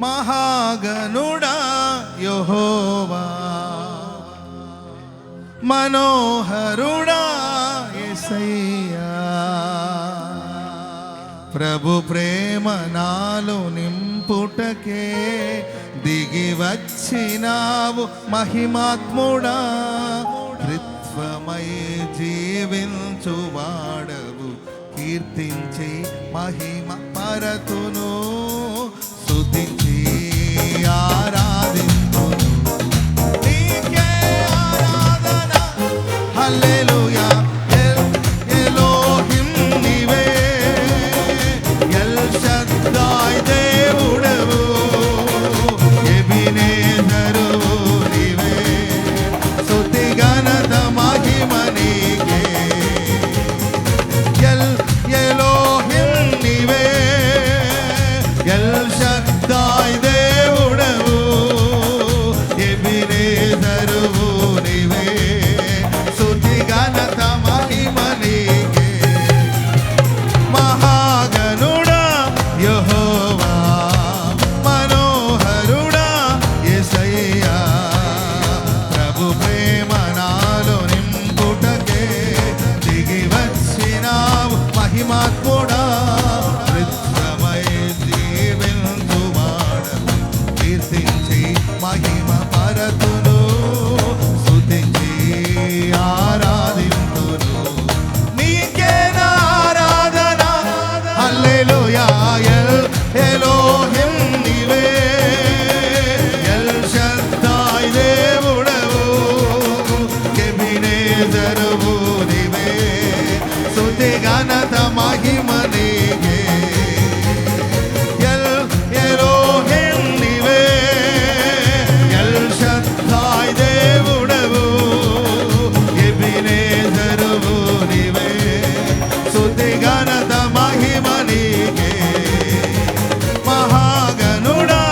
మహాగణుడా యెహోవా, మనోహరుడా యేసయ్యా. ప్రభు ప్రేమ నాలో నింపుటకే దిగి వచ్చినావు మహిమాత్ముడా. త్రిత్వమై జీవించువాడవు, కీర్తించి మహిమ పరతును, స్తుతించి ఆరాధింతును. నీకే ఆరాధన, హల్లెలూయా. ఎలోహిం నీవే, ఎల్ షద్దాయ్ దేవుడవు, ఎబినేజరు నీవే, స్తుతి ఘనత మహిమ నీకే. ఎలోహిం నీవే, ఎల్ షద్దాయ్ దేవుడవు, ఎబినేజరు నీవే, స్తుతి ఘనత మహిమ నీకే. మహాగణుడా యెహోవా, మనోహరుడా యేసయ్యా. ప్రభు ప్రేమ నాలో నింపుటకే దిగి వచ్చినావు మహిమాత్ముడా. త్రిత్వమై జీవించువాడవు, కీర్తించి మహిమ పరతును, స్తుతించి ఆరాధింతును. నీకే నా ఆరాధన, హల్లెలూయా. ఎలోహిం నీవే, ఎల్ షద్దాయ్ దేవుడవు, ఎబినేజరువు నీవే, స్తుతి ఘనత మహిమ నీకే. ఎలోహిం నీవే, ఎల్ షద్దాయ్ దేవుడవు, ఎబినేజరువు నీవే, స్తుతి ఘనత మహిమ నీకే. మహాగణుడా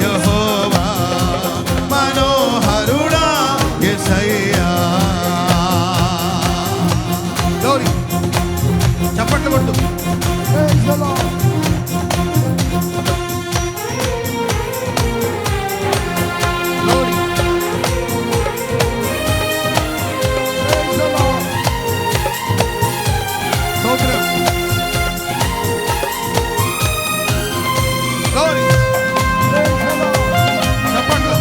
యెహోవా, మనోహరుడా యేసయ్యా. గౌరీ చప్పట్లు కొట్టు. గౌరీ స్తోత్రం. గౌరీ చప్పట్లు.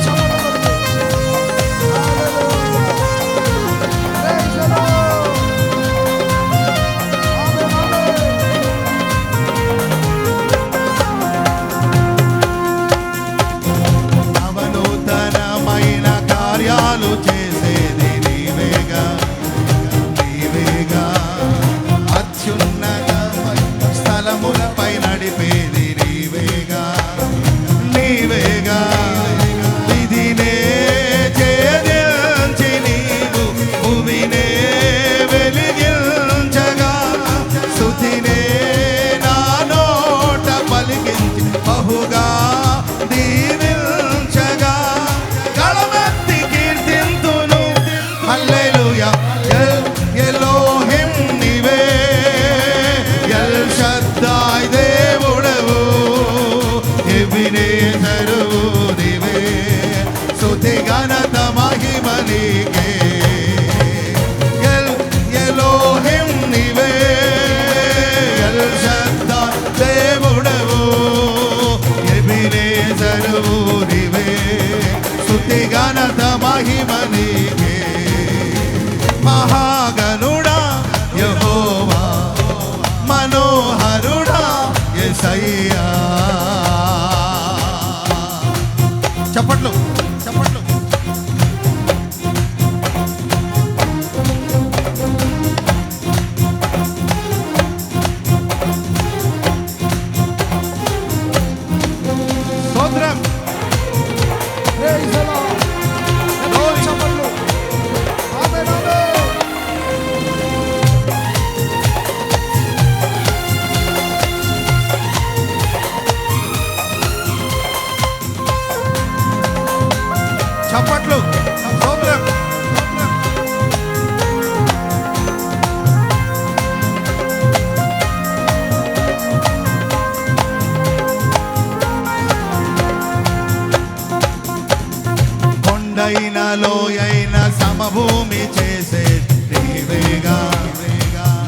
లోయైన సమభూమి చేసే నీవేగా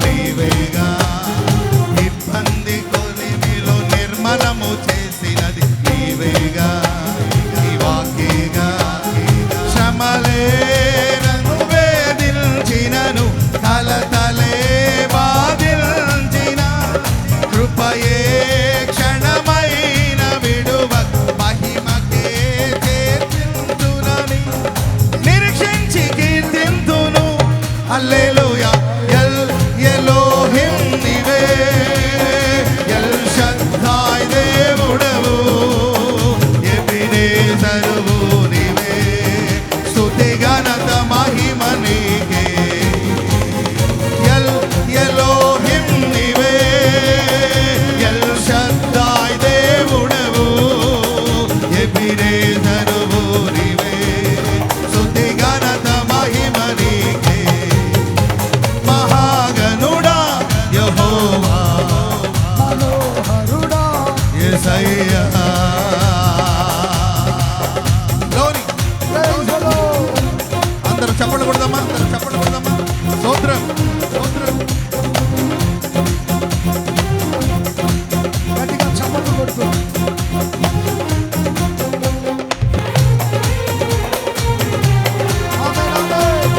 నీవేగా ఇబ్బంది కొలిమిలో నిర్మలము చేసినది నీవేగా నీ వాక్యేగా శ్రమలే నన్ను వేధించినను కలతలే బాధించిన కృపయే క్షణమైన విడువ మహిమకే చేర్చునని నిరీక్షించి కీర్తింతును హల్లెలూయా ఎల్ ఎలోహిం నీవే ఎల్ షద్దాయ్ దేవుడవు ఎబినేజరువు నీవే స్తుతి ఘనత మహిమ నీకే ఎల్ ఎలోహిం నీవే ఎల్ షద్దాయ్ దేవుడవు ఎబినేజరువు నీవే స్తుతి ఘనత మహిమ నీకే మహాగణుడా యెహోవా మనోహరుడా యేసయ్యా గ్లోరీ ప్రైజ్ ది లార్డ్. అందరూ చప్పట్లు కొడదామా స్తోత్రం స్తోత్రం గట్టిగా చప్పట్లు కొడుతూ ఆమేన్, ఆమేన్.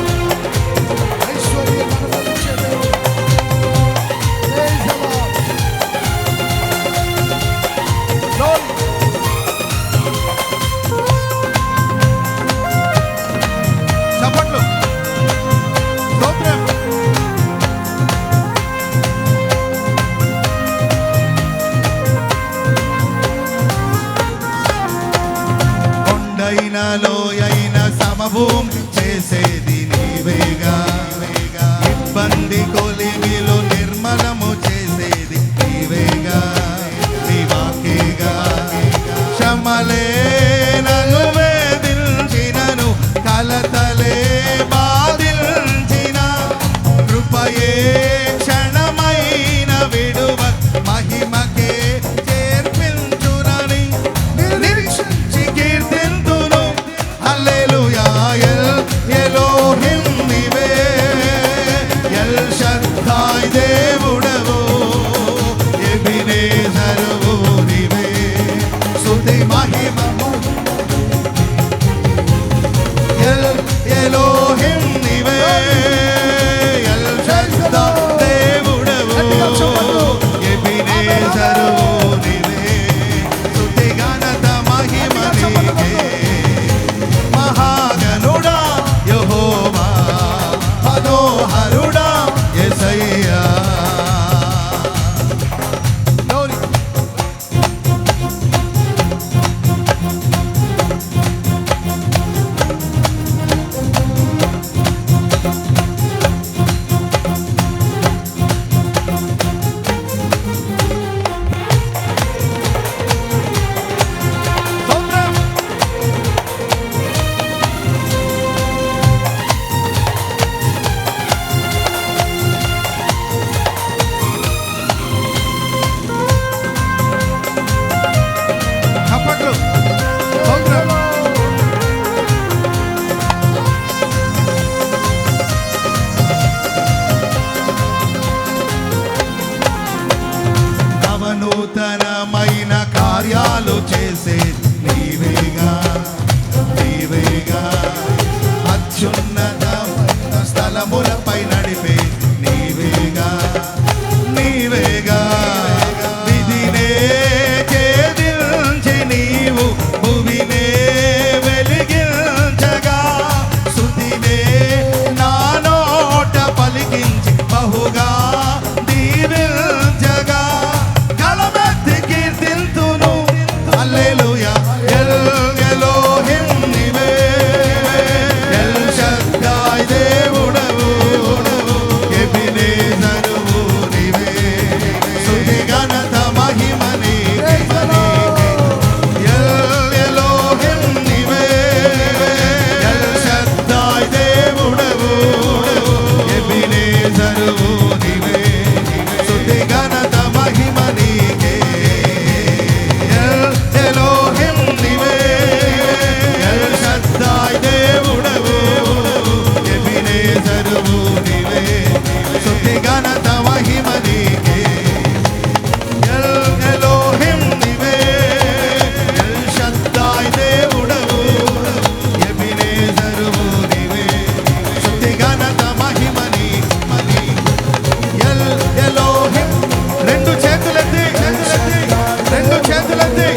ఐశ్వర్యం అనుభవించే దేవుడు. Praise the lord. గ్లోరీ. చప్పట్లు స్తోత్రం కొండైన లోయైన సమభూమి చేసేది నీవేగా ఇబ్బంది కొలిమిలో నిర్మలము చేసేది నీవేగా నీ వాక్యేగా శ్రమలే నన్ను వేధించినను కలతలే బాధించిన కృపయే క్షణమైన విడువ మహిమకే చేర్పించునని నిరీక్షించి కీర్తింతును హల్లెలూయా ఎల్ ఎలోహిం నీవే ఎల్ షద్దాయ్ దేవుడవు ఎబినేజరువు నీవే స్తుతి మహిమ ఎల్ ఎలోహిం నీవే ఎల్ షద్దాయ్ దేవుడవు ఎబినేజరువు నీవే స్తుతి ఘనత మహిమ నీకే మహాగణుడా యెహోవా మనోహరుడా యేసయ్యా గ్లోరీ స్తోత్రం చప్పట్లు స్తోత్రం నవనూతనమైన కార్యాలు చేసే నీవేగా నీవేగా అత్యున్నతమైన స్థలములపై నడిపే నీవేగా నీవేగా విధినే ఛేదించి నీవు భువినే వెలిగించగా స్తుతినే నా నోట పలికించి బహుగా దీవించగా గలమెత్తి కీర్తి ఘనత మహిమ నీకే. ఎల్ ఎలోహిం నీవే, ఎల్ షద్దాయ్ దేవుడవు, ఎబినేజరువు నీవే. స్తుతి ఘనత మహిమ నీకే. ఎల్ ఎలోహిం. రెండు చేతులెత్తి, రెండు చేతులెత్తి.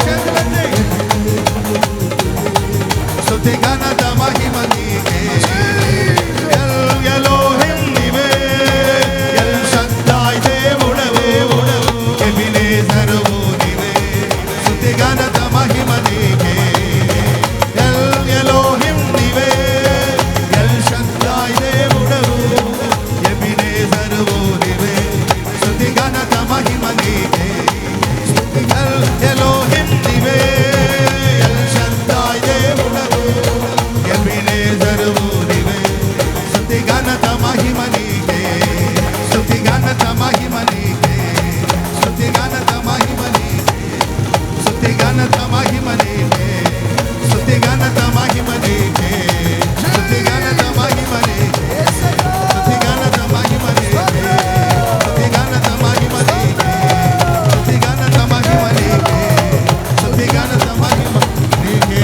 స్తుతి ఘనత మహిమ నీకే. ఎల్ ఎలోహిం నీవే, ఎల్ షద్దాయ్ దేవుడవు, ఎబినేజరువు నీవే. స్తుతి ఘనత మహిమ నీకే. ఎల్ ఎలోహిం నీవే, ఎల్ షద్దాయ్ దేవుడవు, ఎబినేజరువు నీవే. స్తుతి ఘనత మహిమ నీకే. ఎల్ ఎలోహిం నీవే, ఎల్ షద్దాయ్ దేవుడవు, ఎబినేజరువు నీవే. స్తుతి ఘనత మహిమ నీకే. స్తుతి ఘనత మహిమ నీకే. స్తుతి ఘనత మహిమ నీకే. స్తుతి ఘనత మహిమ నీకే. స్తుతి ఘనత మహిమ నీకే. స్తుతి ఘనత మహిమ నీకే. స్తుతి ఘనత మహిమ నీకే. స్తుతి ఘనత మహిమ నీకే. స్తుతి ఘనత మహిమ నీకే. స్తుతి ఘనత మహిమ నీకే.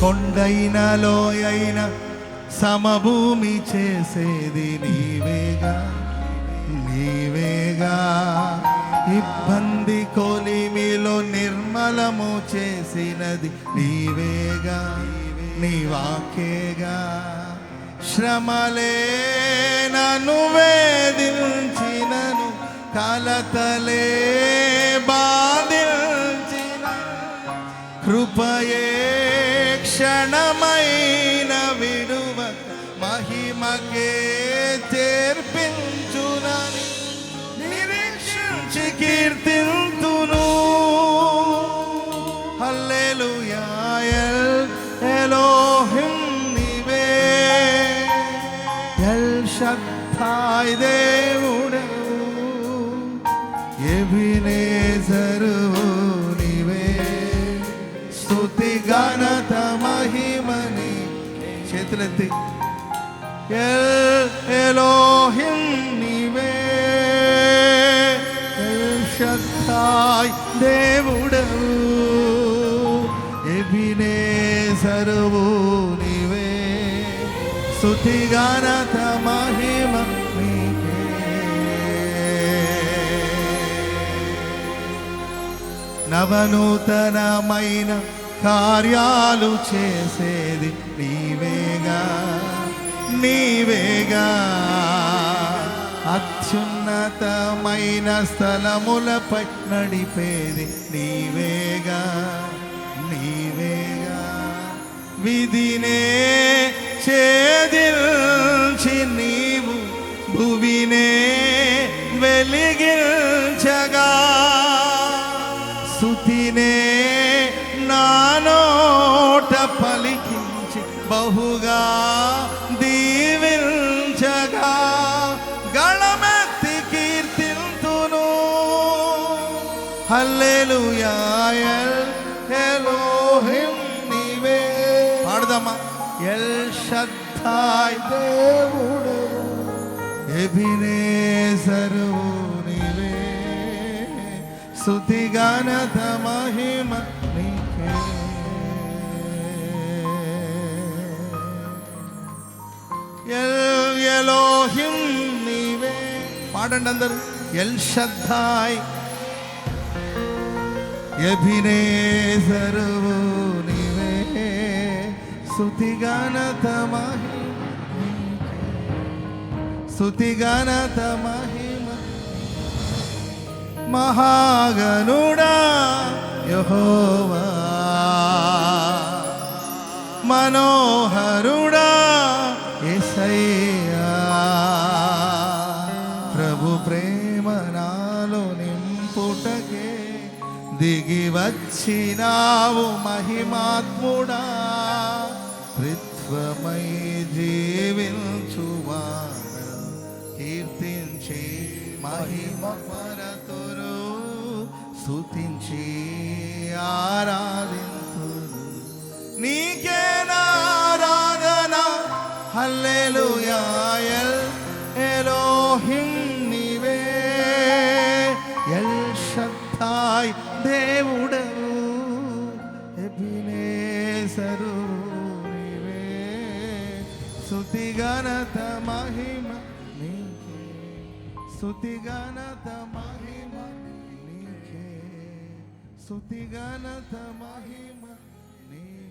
కొండైన లోయైన సమభూమి చేసేది నీవేగా, నీవేగా. ఇబ్బంది కొలిమిలో నిర్మలము చేసినది నీవేగా, నీ వాక్యేగా. శ్రమలే నన్ను వేధించినను, కలతలే బాధించిన, కృపయే క్షణమైన విడువ మహిమకే చేర్పించునని నిరీక్షించి కీర్తింతును. హల్లెలూయా. ఎల్ ఎలోహిం నీవే, ఎల్ షద్దాయ్ దేవుడవు, ఎబినేజరువు నీవే. స్తుతి ఘనత మహిమ నీకే. చేతులెత్తి. ఎల్ ఎలోహిం నీవే, ఎల్ షద్దాయ్ దేవుడవు, ఎబినేజరువు నీవే. స్తుతి ఘనత మహిమ నీకే. నవనూతనమైన కార్యాలు చేసేది నీవేగా, నీవేగా. అత్యున్నతమైన స్థలములపై నడిపేది నీవేగా, నీవేగా. విధినే ఛేదించి నీవు భువినే వెలిగించగా, స్తుతినే నా నోట పలికించి బహుగా దీవించగా, గళమెత్తి కీర్తింతును. హల్లెలూయా. ఎల్ ఎలోహిం నీవే. పాడదామా. ఎల్ షద్దాయ్ దేవుడు, ఎబినేజరువు నీవే. స్తుతి ఘనత మహిమ నీకే. ఎల్ ఎలోహిం నీవే. పాడండి అందరూ. ఎల్ షద్దాయ్, ఎబినేజరువు నీవే. స్తుతి ఘనత మహిమ నీకే. స్తుతి ఘనత మహిమ. మహాగణుడా యెహోవా, మనోహరుడా యేసయ్యా, ప్రభు ప్రేమ నాలో నింపుటకే దిగి వచ్చినావు మహిమాత్ముడా. త్రిత్వమై జీవించువాడ కీర్తించి మహిమ పరతురు, స్తుతించి ఆరాధింతురు. నీకే నారాధన హల్లెలూయా. ఎలోహిం నీవే, ఎల్ షద్దాయ్ దేవుడవు, ఎబినేజరు నీవే. స్తుతి ఘనత మహిమ నీకే, స్తుతి ఘనత మహిమ నీకే, స్తుతి ఘనత మహిమ నీకే.